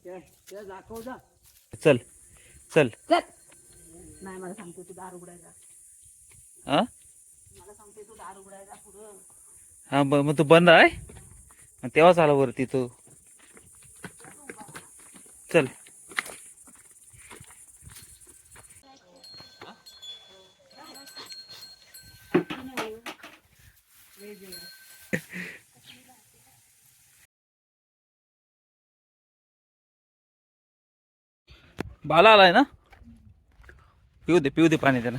दाखव जा. चल चल. नाही मला सांगते तू दार उघडायचा. हा मला सांगते तू दार उघडायचा पुढं. हा मग तू बंद आहे तेव्हाच आला वरती तू. चल. बाला आलाय ना. पिऊ दे पाणी त्याला.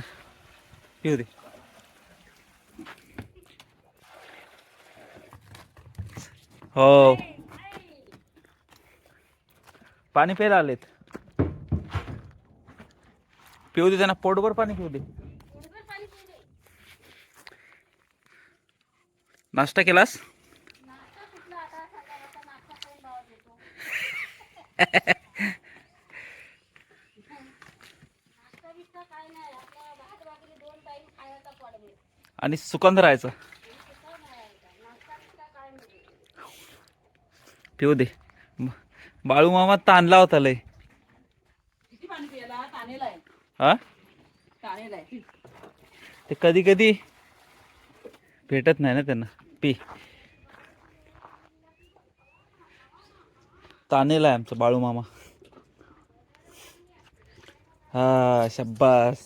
पिऊ दे. हो पाणी प्यायला आलेत. पिऊ दे त्यांना पोटभर पाणी पिऊ दे. नाश्ता केलास. आणि सुकंद राहायचं. पिऊ दे. बाळू मामा ताणला होता लय. किती पाणी प्यायला तानेला आहे. हा तानेला आहे. ते कधी कधी भेटत नाही ना त्यांना. पी. तानेला आहे आमचा बाळू मामा. हा शब्बास.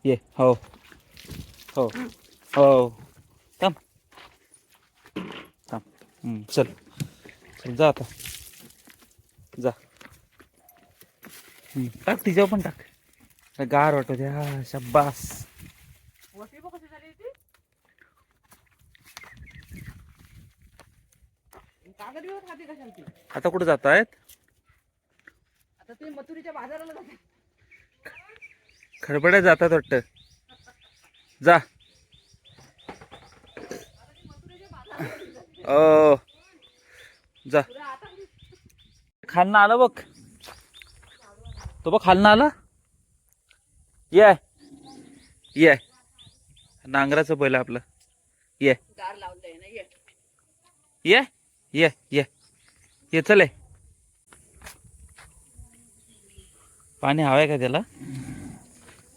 ये हो हो हो. थांब थांब. चल चल जा आता. जा. टाक तिच्यावर पण टाक. गार वाटत. हा शब्बास. वरती बघ कशी झाली ती. कागद बिगद खाते कशाला ती. आता कुठे जात आहेत. आता ते मथुरीच्या बाजाराला जाते. खडबड्या जातात वाटतं. जा. ओ जा. खालनं आलं बघ. तो बघ खालनं आला. ये नांगराचं बैल आपलं. ये दार लावलंय ना. ये ये ये ये चले. पाणी हवंय का त्याला.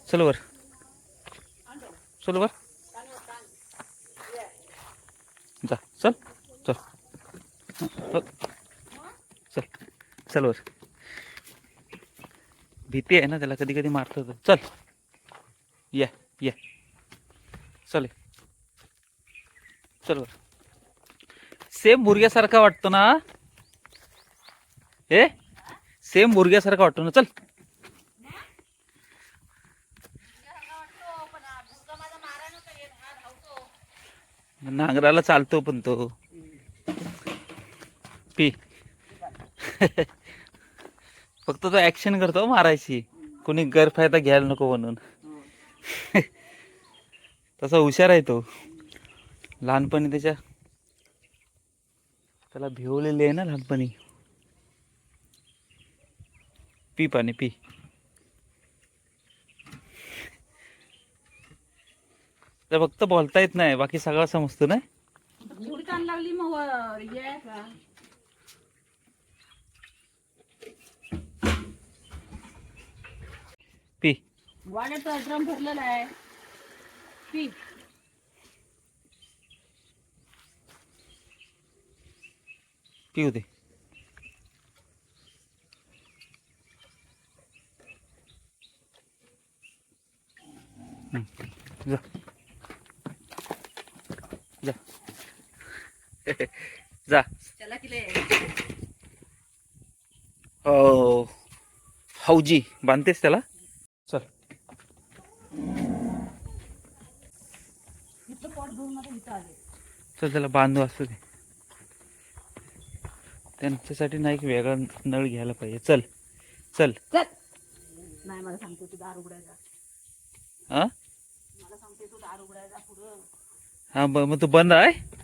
चल वर. चल वर. जा चल चल चल चल वर. भीती आहे ना त्याला. कधी कधी मारतो. चल ये ये चल चल वर. सेम मुर्ग्यासारखा वाटतो ना. हे सेम मुर्ग्यासारखा वाटतो ना. चल. नांगराला चालतो पण तो. पी. फक्त तो ऍक्शन करतो मारायची. कोणी गैरफायदा घ्यायला नको म्हणून. तसा हुशार आहे तो. लहानपणी त्याला भिवलेली आहे ना लहानपणी. पी पाणी पी. तर फक्त बोलता येत नाही. बाकी सगळं समजतं ना. एवढी ताण लागली मग पी. वाड्याचा ड्रम भरलेला आहे. पी. पिऊ दे. जा जा. जा. त्याला किले. हो हौजी बांधतेस त्याला. चल. इथं पोट भरून आता इथं आले. चल त्याला बांधू. असू दे. त्यांच्यासाठी नाही की वेगळा नळ घ्यायला पाहिजे. चल चल चल. नाही मला सांगते तू दार उघडायचा. हा मला सांगते तू दार उघडायचा पुढं. हा मग तू बंद आहे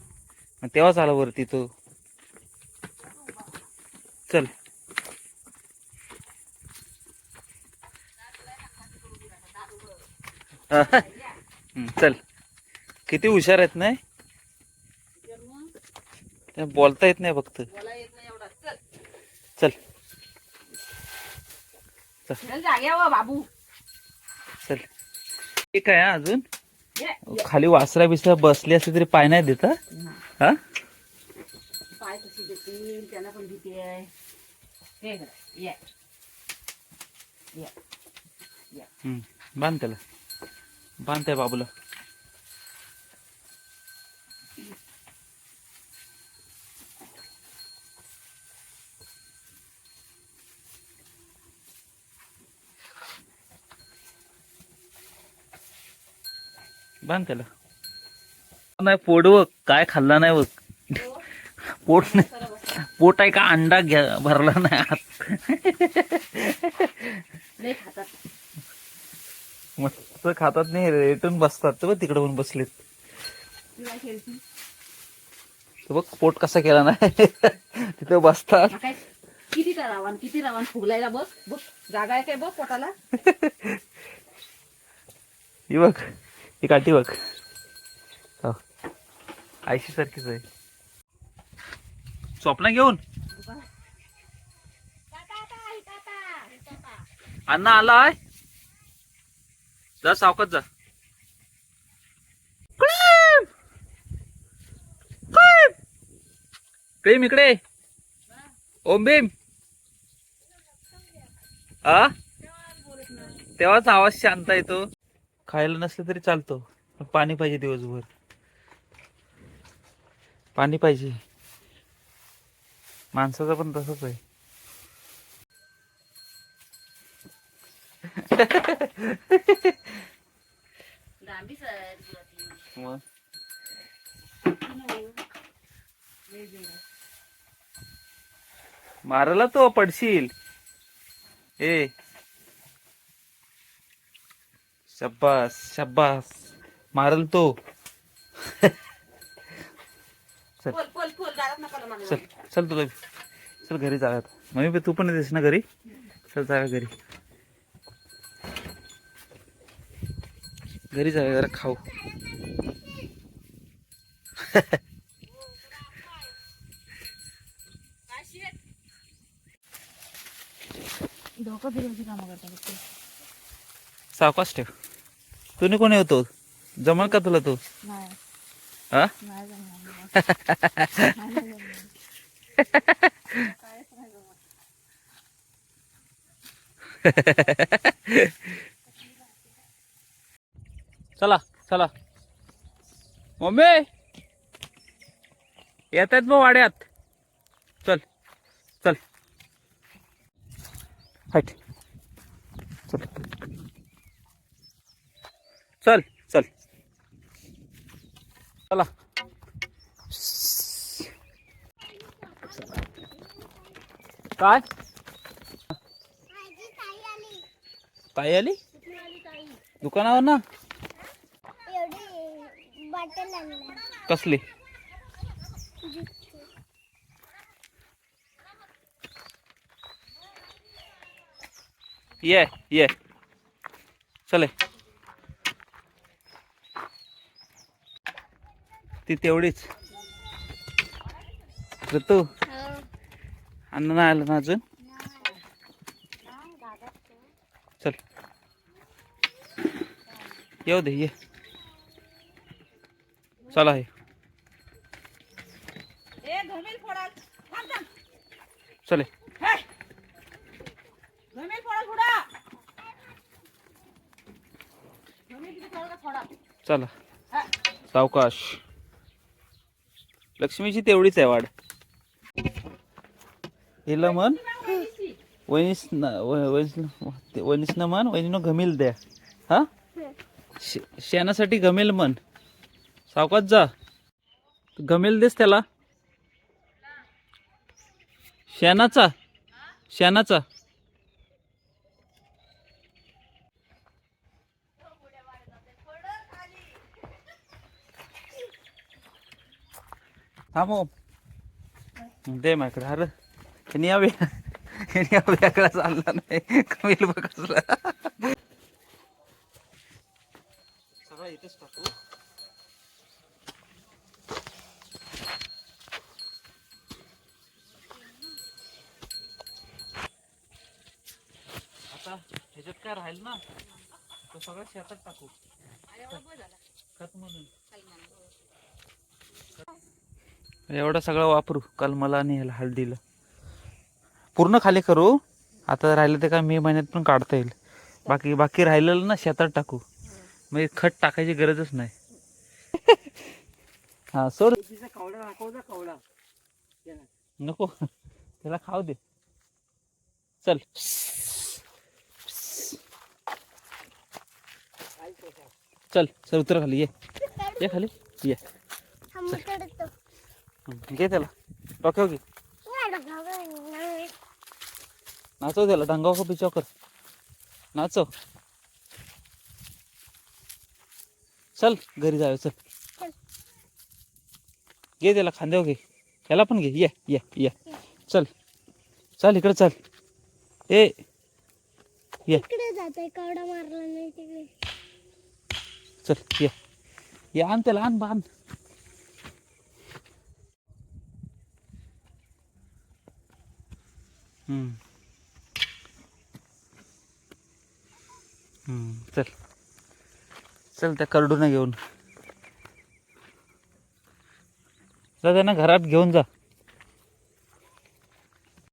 तेव्हाच आला वरती तू. चल. चल. किती हुशार आहेत नाही. बोलता येत नाही फक्त. मला येत नाही एवढा. चल. चल चल जाग्यावर बाबू. चल ठीक आहे अजून ये, खाली वासरा बिसरा बसली असली तरी पाय नाही देत हा. पाय कशी देतील त्यांना पण भीती आहे. हे इकडे, ये. ये. बांध त्याला, बांध त्या बाबूला. बांध त्याला. नाही पोट बघ काय खाल्ला नाही बघ. पोट नाही, पोट आहे का अंडा घ्या भरला नाही आत. लय खातात. मस्त खातात नाही रेटून बसतात बघ तिकडे पण बसलेत. तुला खेळती बघ पोट कसा केला नाही. तिथे बसतात. काय किती रावण फुगलायला बघ बघ जागा आहे काय बघ पोटाला. ही बघ ही काठी बघ. हो. आयशी सारखीच आहे. स्वप्न घेऊन अण्णा आलाय. जा सावकाश जा. प्रेम इकडे. ओम भीम. आ तेव्हाच आवाज शांत येतो. खायला नसलं तरी चालतो पण पाणी पाहिजे दिवसभर. पाणी पाहिजे. माणसाचं पण तसंच आहे. मग मारला तो पडशील. ए शब्बास शब्बास मारल तो. चल चल चल तुला चल घरी जाऊयात. मम्मी तू पण येतेस ना घरी. चल जाऊया घरी. घरी जाऊया जरा खाऊ. धोका दिल्याची कामं करतात. सावकाश ठेव. तुम्ही कोणी होतो जमल का तुला तू. नाही हा नाही जमणार. चला चला मम्मी येत आहेत मग वाड्यात. चल चल हट चल चल चल चला. काय ताई आली दुकानावर ना. कसली ये ये चले. ती तेवढीच ऋतू अन्न नाही आलं ना अजून. चल येऊ दे ये. चला हे चले. चला सावकाश. लक्ष्मीची तेवढीच आहे वाढ. हिला म्हण वहिनीस न म्हण वहिनीनं घमील द्या. हा शेणासाठी घमेल म्हण. सावकाश जा. घमेल देस त्याला. शेणाचा शेणाचा. थांबो दे माझ्याकडे. अरे ह्यानी या वेगळा चालला नाही. कमील बघा सगळं इथेच टाकू. आता ह्याच्यात काय राहील ना तो सगळं शेतात टाकू खत म्हणून. एवढं सगळं वापरू कलमाला आणि ह्याला हळदीला पूर्ण खाली करू. आता राहिलं ते काय मे महिन्यात पण काढता येईल. बाकी बाकी राहिलेलं ना शेतात टाकू. म्हणजे खत टाकायची गरजच नाही. हा सोड. कवडा दाखवचा कवडा नको त्याला खाऊ दे. चल चल चल उतर खाली ये खाली ये. घे त्याला डोक्यावर घे. नाचव त्याला ढंगाव का पिचाव कर. नाचव. चल घरी जाऊया चल. घे त्याला खांद्यावर घे. त्याला पण घे. ये ये ये चल चल इकडे चल. ए ये कवडा मारला नाही तिकडे. चल ये आण त्याला आण बांध. चल चल त्या करडून घेऊन जा. त्यांना घरात घेऊन जा.